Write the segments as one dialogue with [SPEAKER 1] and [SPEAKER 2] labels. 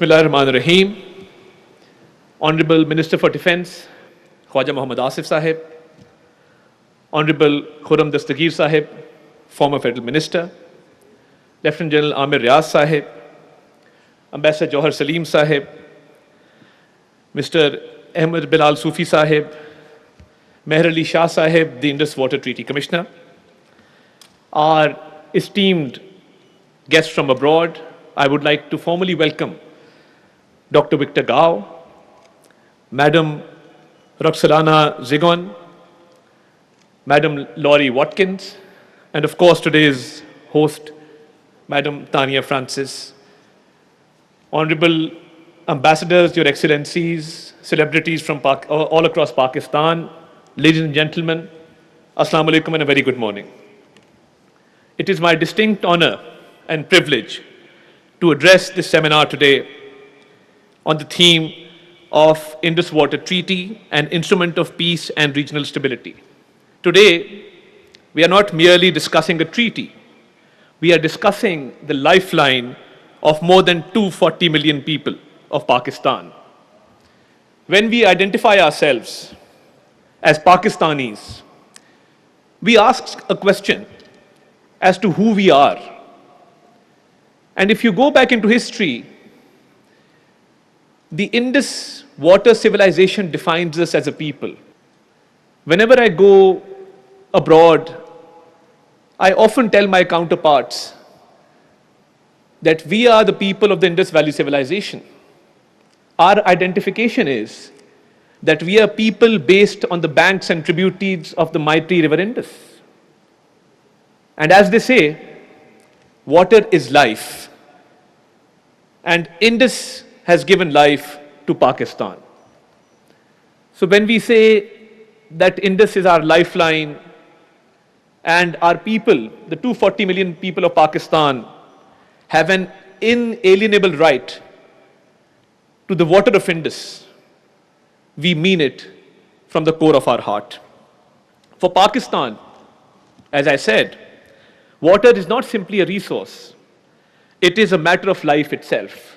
[SPEAKER 1] Bismillahirrahmanirrahim. Honorable Minister for Defence, Khwaja Muhammad Asif Sahib, Honorable Khurram Dastagir Sahib, former Federal Minister, Lieutenant General Amir Riaz Sahib, Ambassador Jawhar Salim Sahib, Mr. Ahmed Bilal Sufi Sahib, Meher Ali Shah Sahib, the Indus Water Treaty Commissioner, our esteemed guests from abroad, I would like to formally welcome Dr. Victor Gao, Madam Roxalana Zigon, Madam Laurie Watkins, and of course today's host, Madam Tania Francis. Honorable Ambassadors, Your Excellencies, celebrities from all across Pakistan, ladies and gentlemen, Assalamu alaikum and a very good morning. It is my distinct honor and privilege to address this seminar today on the theme of Indus Water Treaty, an instrument of peace and regional stability. Today, we are not merely discussing a treaty. We are discussing the lifeline of more than 240 million people of Pakistan. When we identify ourselves as Pakistanis, we ask a question as to who we are. And if you go back into history, the Indus water civilization defines us as a people. Whenever I go abroad, I often tell my counterparts that we are the people of the Indus Valley civilization. Our identification is that we are people based on the banks and tributaries of the mighty river Indus. And as they say, water is life. And Indus has given life to Pakistan. So when we say that Indus is our lifeline and our people, the 240 million people of Pakistan, have an inalienable right to the water of Indus, we mean it from the core of our heart. For Pakistan, as I said, water is not simply a resource. It is a matter of life itself.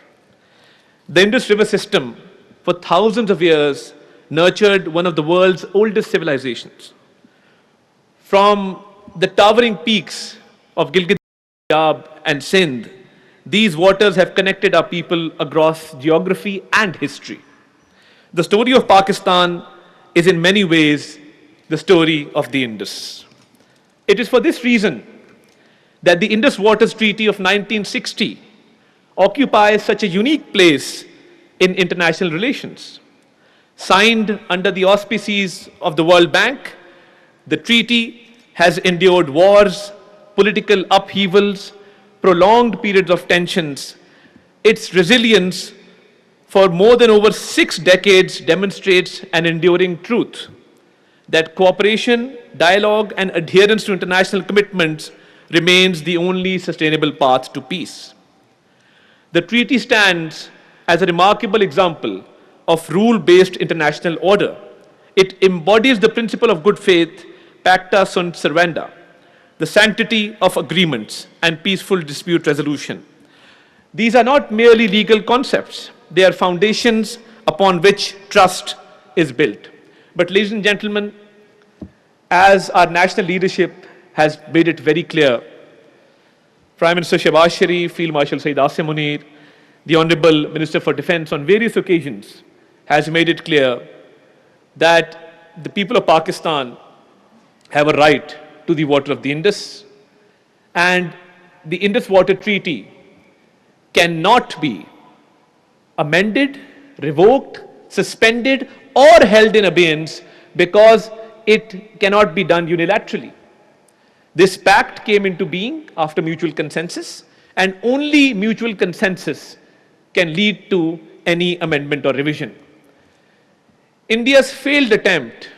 [SPEAKER 1] The Indus River system, for thousands of years, nurtured one of the world's oldest civilizations. From the towering peaks of Gilgit and Sindh, these waters have connected our people across geography and history. The story of Pakistan is in many ways the story of the Indus. It is for this reason that the Indus Waters Treaty of 1960 occupies such a unique place in international relations. Signed under the auspices of the World Bank, the treaty has endured wars, political upheavals, prolonged periods of tensions. Its resilience for more than over 6 decades demonstrates an enduring truth that cooperation, dialogue, and adherence to international commitments remains the only sustainable path to peace. The treaty stands as a remarkable example of rule-based international order. It embodies the principle of good faith, pacta sunt servanda, the sanctity of agreements and peaceful dispute resolution. These are not merely legal concepts. They are foundations upon which trust is built. But ladies and gentlemen, as our national leadership has made it very clear, Prime Minister Shehbaz Sharif, Field Marshal Saeed Asim Munir, the Honorable Minister for Defence on various occasions has made it clear that the people of Pakistan have a right to the water of the Indus, and the Indus Water Treaty cannot be amended, revoked, suspended, or held in abeyance because it cannot be done unilaterally. This pact came into being after mutual consensus, and only mutual consensus can lead to any amendment or revision. India's failed attempt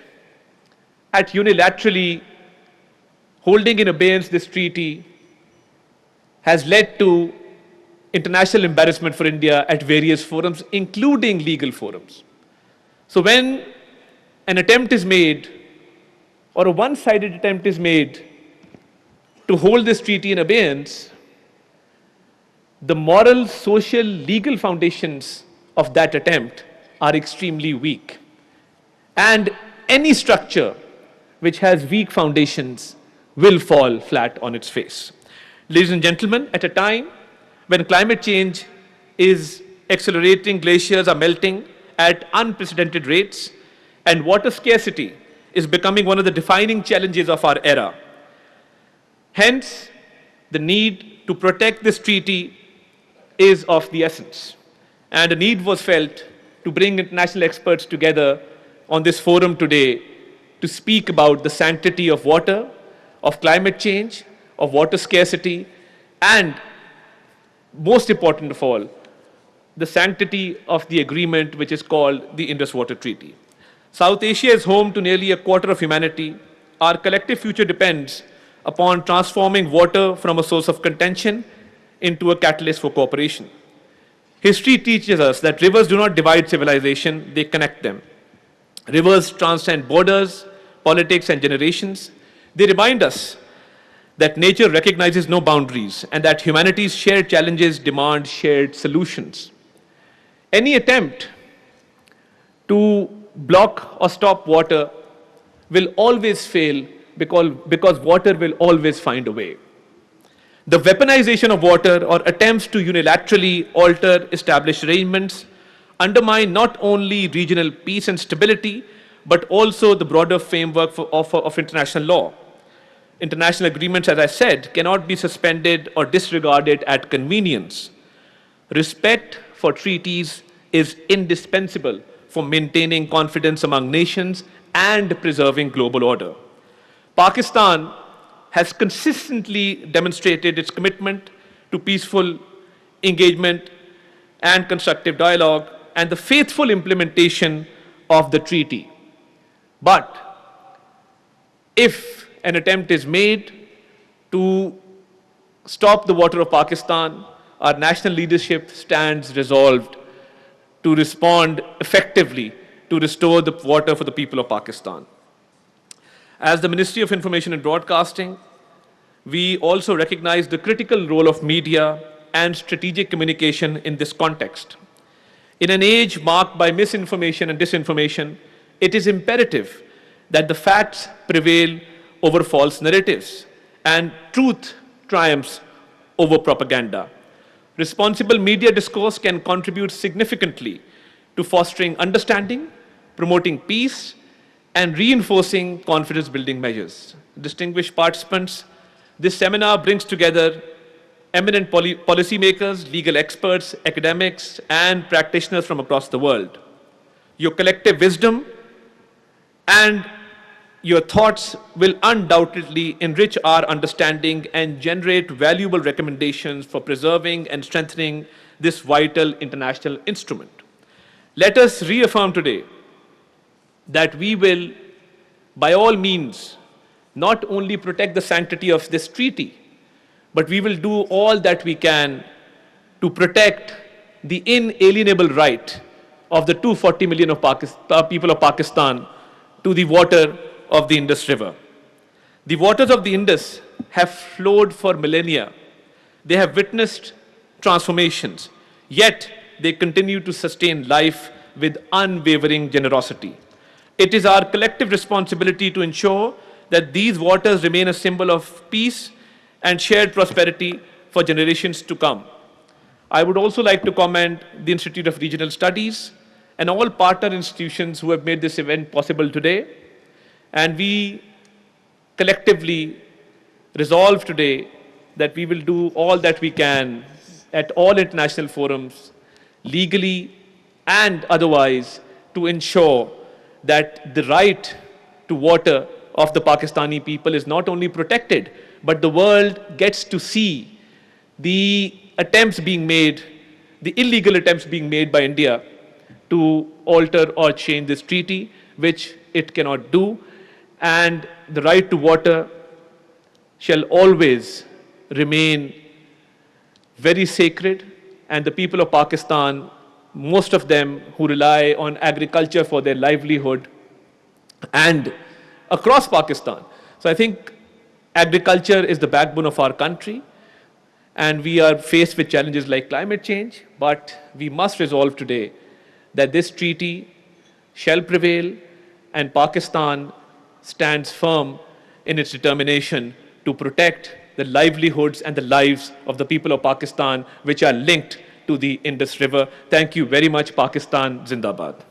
[SPEAKER 1] at unilaterally holding in abeyance this treaty has led to international embarrassment for India at various forums, including legal forums. So when an attempt is made, or a one-sided attempt is made to hold this treaty in abeyance, the moral, social, legal foundations of that attempt are extremely weak. And any structure which has weak foundations will fall flat on its face. Ladies and gentlemen, at a time when climate change is accelerating, glaciers are melting at unprecedented rates, and water scarcity is becoming one of the defining challenges of our era. Hence, the need to protect this treaty is of the essence. And a need was felt to bring international experts together on this forum today to speak about the sanctity of water, of climate change, of water scarcity, and most important of all, the sanctity of the agreement which is called the Indus Water Treaty. South Asia is home to nearly a quarter of humanity. Our collective future depends upon transforming water from a source of contention into a catalyst for cooperation. History teaches us that rivers do not divide civilization, they connect them. Rivers transcend borders, politics, and generations. They remind us that nature recognizes no boundaries and that humanity's shared challenges demand shared solutions. Any attempt to block or stop water will always fail because water will always find a way. The weaponization of water or attempts to unilaterally alter established arrangements undermine not only regional peace and stability, but also the broader framework of international law. International agreements, as I said, cannot be suspended or disregarded at convenience. Respect for treaties is indispensable for maintaining confidence among nations and preserving global order. Pakistan has consistently demonstrated its commitment to peaceful engagement and constructive dialogue and the faithful implementation of the treaty. But if an attempt is made to stop the water of Pakistan, our national leadership stands resolved to respond effectively to restore the water for the people of Pakistan. As the Ministry of Information and Broadcasting, we also recognize the critical role of media and strategic communication in this context. In an age marked by misinformation and disinformation, it is imperative that the facts prevail over false narratives and truth triumphs over propaganda. Responsible media discourse can contribute significantly to fostering understanding, promoting peace, and reinforcing confidence-building measures. Distinguished participants, this seminar brings together eminent policymakers, legal experts, academics, and practitioners from across the world. Your collective wisdom and your thoughts will undoubtedly enrich our understanding and generate valuable recommendations for preserving and strengthening this vital international instrument. Let us reaffirm today that we will, by all means, not only protect the sanctity of this treaty, but we will do all that we can to protect the inalienable right of the 240 million of people of Pakistan to the water of the Indus River. The waters of the Indus have flowed for millennia. They have witnessed transformations, yet they continue to sustain life with unwavering generosity. It is our collective responsibility to ensure that these waters remain a symbol of peace and shared prosperity for generations to come. I would also like to commend the Institute of Regional Studies and all partner institutions who have made this event possible today. And we collectively resolve today that we will do all that we can at all international forums, legally and otherwise, to ensure that the right to water of the Pakistani people is not only protected, but the world gets to see the attempts being made, the illegal attempts being made by India to alter or change this treaty, which it cannot do. And the right to water shall always remain very sacred. And the people of Pakistan, most of them who rely on agriculture for their livelihood, and across Pakistan. So I think agriculture is the backbone of our country. and we are faced with challenges like climate change, but we must resolve today that this treaty shall prevail, and Pakistan stands firm in its determination to protect the livelihoods and the lives of the people of Pakistan, which are linked to the Indus River. Thank you very much, Pakistan. Zindabad.